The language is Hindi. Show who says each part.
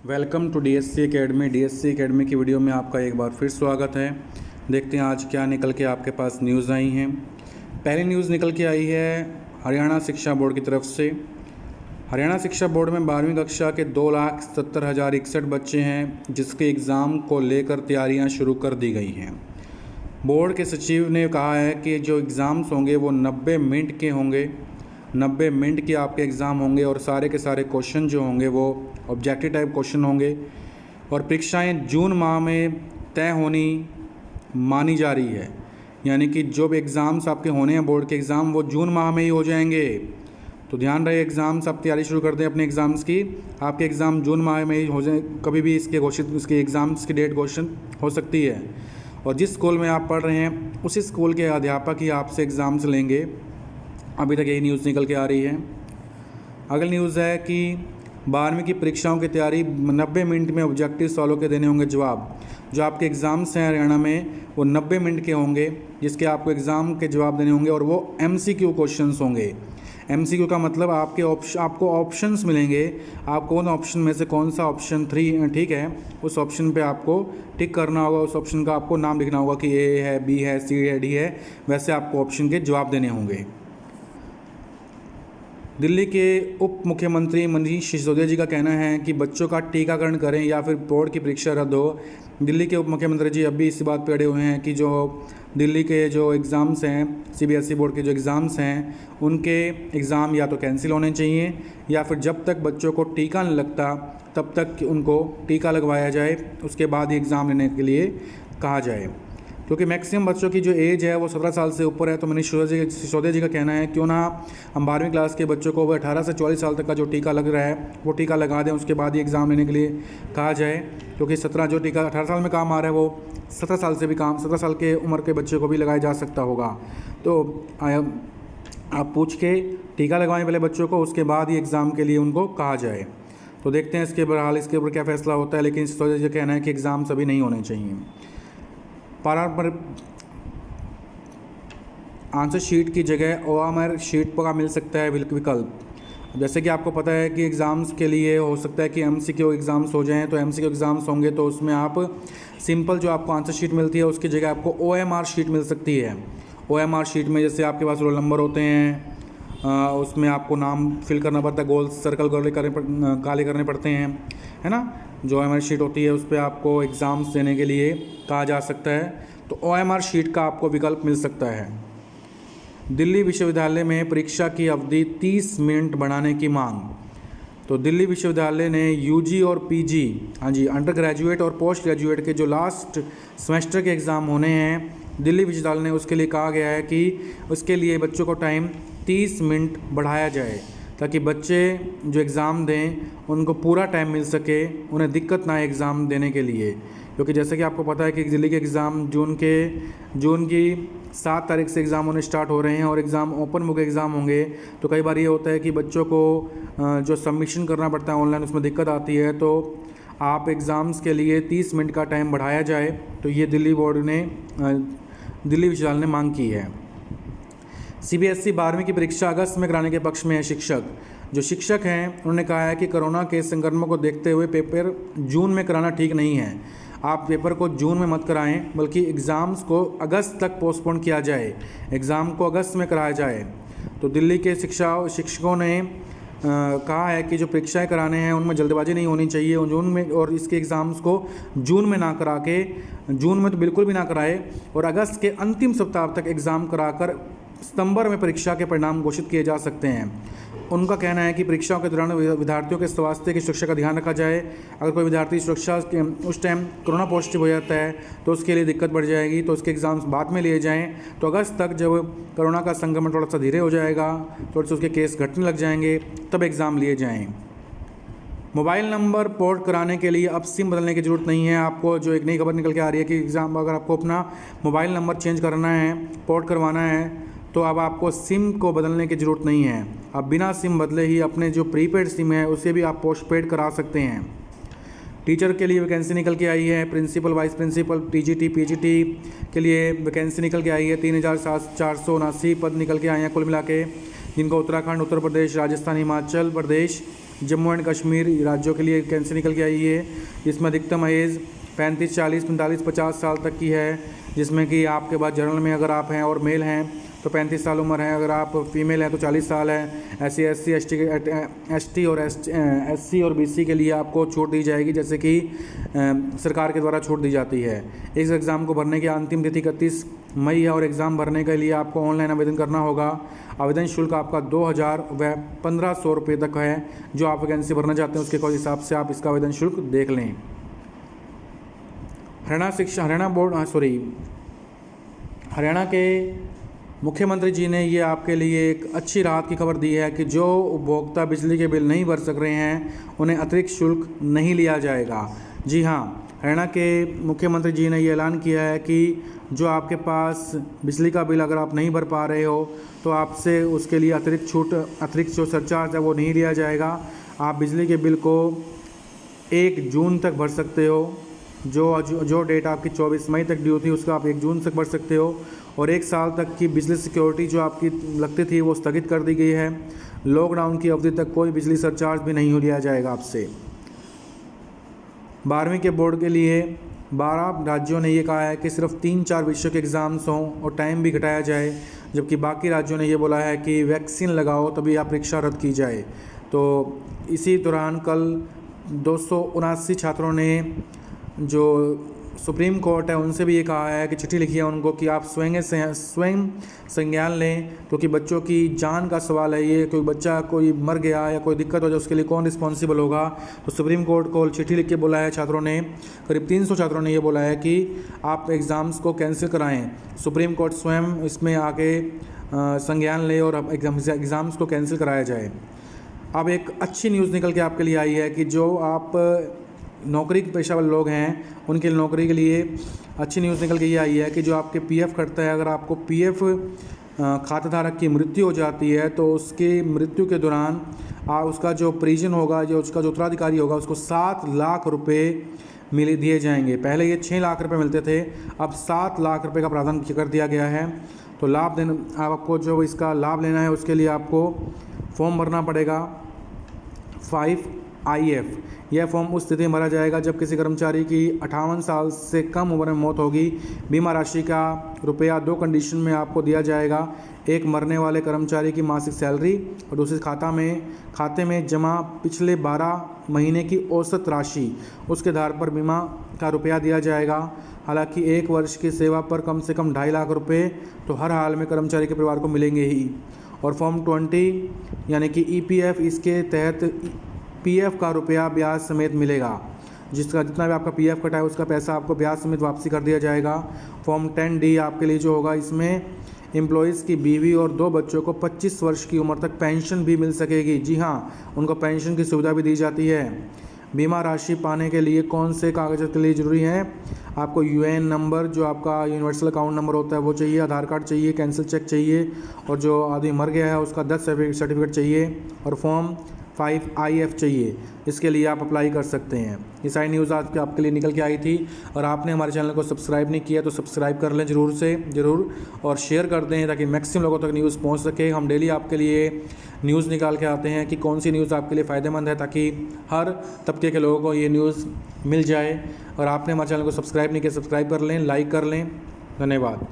Speaker 1: Welcome to DSC academy. DSC academy की वीडियो में आपका एक बार फिर स्वागत है। देखते हैं आज क्या निकल के आपके पास न्यूज़ आई हैं। पहली न्यूज़ निकल के आई है हरियाणा शिक्षा बोर्ड की तरफ से। हरियाणा शिक्षा बोर्ड में 12वीं कक्षा के 2,70,061 बच्चे हैं, जिसके एग्ज़ाम को लेकर तैयारियां शुरू कर दी गई हैं। बोर्ड के सचिव ने कहा है कि जो एग्ज़ाम्स होंगे वो 90 मिनट के होंगे। 90 मिनट के आपके एग्ज़ाम होंगे और सारे के सारे क्वेश्चन जो होंगे वो ऑब्जेक्टिव टाइप क्वेश्चन होंगे और परीक्षाएं जून माह में तय होनी मानी जा रही है। यानी कि जो भी एग्ज़ाम्स आपके होने हैं बोर्ड के एग्ज़ाम वो जून माह में ही हो जाएंगे। तो ध्यान रहे, एग्ज़ाम्स आप तैयारी शुरू कर दें अपने एग्ज़ाम्स की। आपके एग्ज़ाम जून माह में ही हो जाए, कभी भी इसके एग्ज़ाम्स की डेट घोषित हो सकती है। और जिस स्कूल में आप पढ़ रहे हैं उसी स्कूल के अध्यापक ही आपसे एग्ज़ाम्स लेंगे। अभी तक यही न्यूज़ निकल के आ रही है। अगली न्यूज़ है कि 12वीं की परीक्षाओं की तैयारी 90 मिनट में ऑब्जेक्टिव सवालों के देने होंगे जवाब। जो आपके एग्ज़ाम्स हैं हरियाणा में वो 90 मिनट के होंगे, जिसके आपको एग्ज़ाम के जवाब देने होंगे और वो MCQ क्वेश्चंस होंगे। MCQ का मतलब आपको ऑप्शंस मिलेंगे। आपको उन ऑप्शन में से कौन सा ऑप्शन 3 ठीक है, उस ऑप्शन पे आपको टिक करना होगा। उस ऑप्शन का आपको नाम लिखना होगा कि A है, B है, C है, D है। वैसे आपको ऑप्शन के जवाब देने होंगे। दिल्ली के उप मुख्यमंत्री मनीष सिसोदिया जी का कहना है कि बच्चों का टीकाकरण करें या फिर बोर्ड की परीक्षा रद्द हो। दिल्ली के उप मुख्यमंत्री जी अभी इस बात पर अड़े हुए हैं कि जो दिल्ली के जो एग्ज़ाम्स हैं, CBSE बोर्ड के जो एग्ज़ाम्स हैं, उनके एग्ज़ाम या तो कैंसिल होने चाहिए या फिर जब तक बच्चों को टीका नहीं लगता तब तक उनको टीका लगवाया जाए, उसके बाद ही एग्ज़ाम लेने के लिए कहा जाए। क्योंकि मैक्सिमम बच्चों की जो एज है वो 17 साल से ऊपर है। तो मनीष सिसोदिया जी का कहना है क्यों ना हम 12वीं क्लास के बच्चों को वो 18 से 24 साल तक का जो टीका लग रहा है वो टीका लगा दें, उसके बाद ही एग्ज़ाम लेने के लिए कहा जाए। क्योंकि 17 जो टीका 18 साल में काम आ रहा है वो 17 साल से भी 17 साल के उम्र के बच्चे को भी लगाया जा सकता होगा। तो आप पूछ के टीका लगवाएं पहले बच्चों को, उसके बाद ही एग्ज़ाम के लिए उनको कहा जाए। तो देखते हैं इसके बहरहाल इसके ऊपर क्या फ़ैसला होता है। लेकिन सिसोदिया जी का कहना है कि एग्ज़ाम सभी नहीं होने चाहिए। आंसर शीट की जगह OMR शीट पर मिल सकता है विकल्प। जैसे कि आपको पता है कि एग्ज़ाम्स के लिए हो सकता है कि MCQ एग्ज़ाम्स हो जाएं। तो MCQ एग्ज़ाम्स होंगे तो उसमें आप सिंपल जो आपको आंसर शीट मिलती है उसकी जगह आपको OMR शीट मिल सकती है। OMR शीट में जैसे आपके पास रोल नंबर होते हैं, उसमें आपको नाम फिल करना पड़ता है, गोल सर्कल काले करने पड़ते हैं, है ना। जो OMR शीट होती है उस पर आपको एग्ज़ाम्स देने के लिए कहा जा सकता है। तो OMR शीट का आपको विकल्प मिल सकता है। दिल्ली विश्वविद्यालय में परीक्षा की अवधि 30 मिनट बढ़ाने की मांग। तो दिल्ली विश्वविद्यालय ने UG और PG, हाँ जी, अंडर ग्रेजुएट और पोस्ट ग्रेजुएट के जो लास्ट सेमेस्टर के एग्ज़ाम होने हैं, दिल्ली विश्वविद्यालय ने उसके लिए कहा गया है कि उसके लिए बच्चों को टाइम 30 मिनट बढ़ाया जाए ताकि बच्चे जो एग्ज़ाम दें उनको पूरा टाइम मिल सके, उन्हें दिक्कत ना आए एग्ज़ाम देने के लिए। क्योंकि जैसे कि आपको पता है कि दिल्ली के एग्ज़ाम जून की 7 तारीख से एग्ज़ाम होने स्टार्ट हो रहे हैं और एग्ज़ाम ओपन बुक एग्ज़ाम होंगे। तो कई बार ये होता है कि बच्चों को जो सबमिशन करना पड़ता है ऑनलाइन, उसमें दिक्कत आती है। तो आप एग्ज़ाम्स के लिए 30 मिनट का टाइम बढ़ाया जाए, तो ये दिल्ली विश्वविद्यालय ने मांग की है। CBSE 12वीं की परीक्षा अगस्त में कराने के पक्ष में है शिक्षक। जो शिक्षक हैं उन्होंने कहा है कि कोरोना के संक्रमण को देखते हुए पेपर जून में कराना ठीक नहीं है। आप पेपर को जून में मत कराएं, बल्कि एग्ज़ाम्स को अगस्त तक पोस्टपोन किया जाए, एग्ज़ाम को अगस्त में कराया जाए। तो दिल्ली के शिक्षकों ने कहा है कि जो परीक्षाएं कराने हैं उनमें जल्दबाजी नहीं होनी चाहिए जून में, और इसके एग्ज़ाम्स को जून में ना करा के, जून में तो बिल्कुल भी ना कराए, और अगस्त के अंतिम सप्ताह तक एग्ज़ाम कराकर सितंबर में परीक्षा के परिणाम घोषित किए जा सकते हैं। उनका कहना है कि परीक्षाओं के दौरान विद्यार्थियों के स्वास्थ्य की सुरक्षा का ध्यान रखा जाए। अगर कोई विद्यार्थी सुरक्षा के उस टाइम कोरोना पॉजिटिव हो जाता है तो उसके लिए दिक्कत बढ़ जाएगी, तो उसके एग्ज़ाम्स बाद में लिए जाएं। तो अगस्त तक जब कोरोना का संक्रमण थोड़ा सा धीरे हो जाएगा, थोड़े से उसके केस घटने लग जाएंगे, तब एग्ज़ाम लिए जाएँ। मोबाइल नंबर पोर्ट कराने के लिए अब सिम बदलने की ज़रूरत नहीं है। आपको जो एक नई खबर निकल के आ रही है कि एग्ज़ाम अगर आपको अपना मोबाइल नंबर चेंज करना है, पोर्ट करवाना है, तो अब आपको सिम को बदलने की ज़रूरत नहीं है। अब बिना सिम बदले ही अपने जो प्रीपेड सिम है उसे भी आप पोस्टपेड करा सकते हैं। टीचर के लिए वैकेंसी निकल के आई है। Principal, vice principal, TGT, PGT के लिए वैकेंसी निकल के आई है। 3,479 पद निकल के आए हैं कुल मिला के, जिनको उत्तराखंड, उत्तर प्रदेश, राजस्थान, हिमाचल प्रदेश जम्मू एंड कश्मीर राज्यों के लिए वैकेंसी निकल के आई है। इसमें अधिकतम एज 35, 40, 45, 50 साल तक की है, जिसमें कि आपके पास जनरल में अगर आप हैं और मेल हैं तो 35 साल उम्र है, अगर आप फीमेल हैं तो 40 साल है। SC और BC के लिए आपको छूट दी जाएगी, जैसे कि सरकार के द्वारा छूट दी जाती है। इस एग्ज़ाम को भरने की अंतिम तिथि 31 मई है और एग्ज़ाम भरने के लिए आपको ऑनलाइन आवेदन करना होगा। आवेदन शुल्क आपका 2000 व 1500 रुपये तक है। जो आप वैकेंसी भरना चाहते हैं उसके हिसाब से आप इसका आवेदन शुल्क देख लें। हरियाणा के मुख्यमंत्री जी ने ये आपके लिए एक अच्छी राहत की खबर दी है कि जो उपभोक्ता बिजली के बिल नहीं भर सक रहे हैं उन्हें अतिरिक्त शुल्क नहीं लिया जाएगा। जी हाँ, हरियाणा के मुख्यमंत्री जी ने ये ऐलान किया है कि जो आपके पास बिजली का बिल अगर आप नहीं भर पा रहे हो तो आपसे उसके लिए अतिरिक्त जो सरचार्ज है वो नहीं लिया जाएगा। आप बिजली के बिल को 1 जून तक भर सकते हो। जो डेट आपकी 24 मई तक ड्यू थी उसका आप 1 जून तक भर सकते हो। और 1 साल तक की बिजली सिक्योरिटी जो आपकी लगती थी वो स्थगित कर दी गई है। लॉकडाउन की अवधि तक कोई बिजली सरचार्ज भी नहीं लिया जाएगा आपसे। 12वीं के बोर्ड के लिए 12 राज्यों ने ये कहा है कि सिर्फ 3-4 विषयों के एग्ज़ाम्स हों और टाइम भी घटाया जाए, जबकि बाकी राज्यों ने ये बोला है कि वैक्सीन लगाओ तभी आप परीक्षा रद्द की जाए। तो इसी दौरान कल 279 छात्रों ने जो सुप्रीम कोर्ट है उनसे भी ये कहा है कि चिट्ठी लिखी है उनको कि आप स्वयं संज्ञान लें, क्योंकि बच्चों की जान का सवाल है ये। कोई बच्चा कोई मर गया या कोई दिक्कत हो जाए उसके लिए कौन रिस्पॉन्सिबल होगा। तो सुप्रीम कोर्ट को चिट्ठी लिख के बोला है छात्रों ने, करीब 300 छात्रों ने ये बोला है कि आप एग्ज़ाम्स को कैंसिल कराएँ। सुप्रीम कोर्ट स्वयं इसमें आके संज्ञान ले और एग्ज़ाम्स को कैंसिल कराया जाए। अब एक अच्छी न्यूज़ निकल के आपके लिए आई है कि जो आप नौकरी के पेशा वाले लोग हैं उनके नौकरी के लिए अच्छी न्यूज़ निकल के ये आई है कि जो आपके PF कटता है, अगर आपको PF खाताधारक की मृत्यु हो जाती है तो उसकी मृत्यु के दौरान उसका जो परिजन होगा, जो उसका जो उत्तराधिकारी होगा, उसको 7 लाख रुपये दिए जाएंगे। पहले ये 6 लाख रुपये मिलते थे, अब 7 लाख रुपये का प्रावधान कर दिया गया है। तो आपको जो इसका लाभ लेना है उसके लिए आपको फॉर्म भरना पड़ेगा 5IF। यह फॉर्म उस स्थिति में भरा जाएगा जब किसी कर्मचारी की 58 साल से कम उम्र में मौत होगी। बीमा राशि का रुपया 2 कंडीशन में आपको दिया जाएगा। एक, मरने वाले कर्मचारी की मासिक सैलरी और दूसरे खाते में जमा पिछले 12 महीने की औसत राशि। उसके आधार पर बीमा का रुपया दिया जाएगा। हालांकि 1 वर्ष की सेवा पर कम से कम 2.5 लाख रुपये तो हर हाल में कर्मचारी के परिवार को मिलेंगे ही। और फॉर्म 20 यानी कि EPF, इसके तहत PF का रुपया ब्याज समेत मिलेगा। जितना भी आपका PF कटा है उसका पैसा आपको ब्याज समेत वापसी कर दिया जाएगा। फॉर्म 10D आपके लिए जो होगा, इसमें एम्प्लॉयज़ की बीवी और 2 बच्चों को 25 वर्ष की उम्र तक पेंशन भी मिल सकेगी। जी हाँ, उनको पेंशन की सुविधा भी दी जाती है। बीमा राशि पाने के लिए कौन से कागजात के लिए ज़रूरी है? आपको UN नंबर, जो आपका यूनिवर्सल अकाउंट नंबर होता है वो चाहिए, आधार कार्ड चाहिए, कैंसिल चेक चाहिए, और जो आदमी मर गया है उसका डेथ सर्टिफिकेट चाहिए, और फॉर्म 5IF चाहिए। इसके लिए आप अप्लाई कर सकते हैं। ये सारी न्यूज़ आज आपके लिए निकल के आई थी। और आपने हमारे चैनल को सब्सक्राइब नहीं किया तो सब्सक्राइब कर लें ज़रूर, और शेयर कर दें ताकि मैक्सिमम लोगों तक न्यूज़ पहुंच सके। हम डेली आपके लिए न्यूज़ निकाल के आते हैं कि कौन सी न्यूज़ आपके लिए फ़ायदेमंद है, ताकि हर तबके के लोगों को ये न्यूज़ मिल जाए। और आपने हमारे चैनल को सब्सक्राइब नहीं किया, सब्सक्राइब कर लें, लाइक कर लें। धन्यवाद।